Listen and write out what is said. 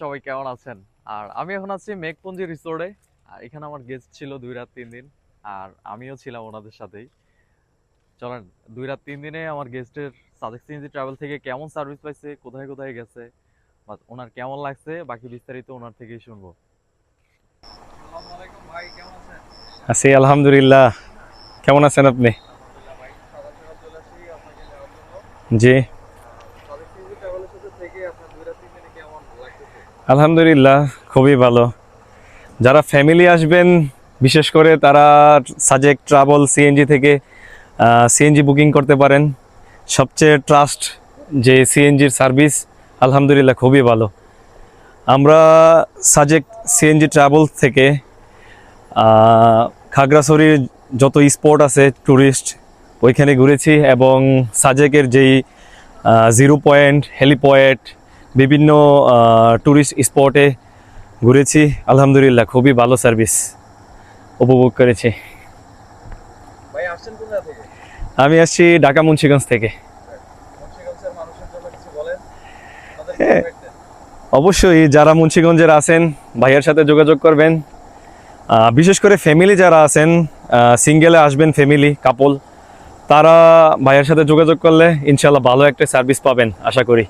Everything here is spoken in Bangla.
সবাই কেমন আছেন? আর আমি এখন আছি মেঘপুঞ্জি রিসোর্টে। আর এখানে আমার গেস্ট ছিল 2 রাত 3 দিন। আর আমিও ছিলাম ওনাদের সাথেই। চলেন 2 রাত 3 দিনে আমার গেস্টের সাজেক সিএনজি ট্রাভেল থেকে কেমন সার্ভিস পাইছে, কোথায় কোথায় গেছে বা ওনার কেমন লাগছে, বাকি বিস্তারিত ওনার থেকেই শুনবো। আসসালামু আলাইকুম ভাই, কেমন আছেন? আছি আলহামদুলিল্লাহ। কেমন আছেন আপনি? আলহামদুলিল্লাহ ভাই, সাদা সিরাজ চলে আসি আপনাকে নেওয়ার জন্য। জি, সাজেক সিএনজি ট্রাভেলের সাথে থেকে আপনার 2 রাত 3 দিনে কেমন লাগতেছে? আলহামদুলিল্লাহ, খুবই ভালো। যারা ফ্যামিলি আসবেন বিশেষ করে তারা সাজেক ট্রাভেল সিএনজি থেকে সিএনজি বুকিং করতে পারেন। সবচেয়ে ট্রাস্ট যে সিএনজির সার্ভিস, আলহামদুলিল্লাহ খুবই ভালো। আমরা সাজেক সিএনজি ট্রাভেল থেকে খাগড়াছড়ির যত স্পট আছে ট্যুরিস্ট ওইখানে ঘুরেছি, এবং সাজেকের যেই জিরো পয়েন্ট, হেলিপয়েন্ট, বিভিন্ন ট্যুরিস্ট স্পটে ঘুরেছি। আলহামদুলিল্লাহ খুবই ভালো সার্ভিস উপভোগ করেছি। ভাই আসছেন কোথা থেকে? আমি আসছি ঢাকা মুন্সিগঞ্জ থেকে। মুন্সিগঞ্জের মানুষের জন্য কিছু বলেন, ওনাদেরকে হ্যাঁ, ইনভাইট দেন। অবশ্যই যারা মুন্সিগঞ্জের আছেন ভাইয়ের সাথে যোগাযোগ করবেন। বিশেষ করে ফ্যামিলি যারা আছেন, সিঙ্গেলে আসবেন, ফ্যামিলি কাপল, তারা ভাইয়ের সাথে যোগাযোগ করলে ইনশাল্লাহ ভালো একটা সার্ভিস পাবেন আশা করি।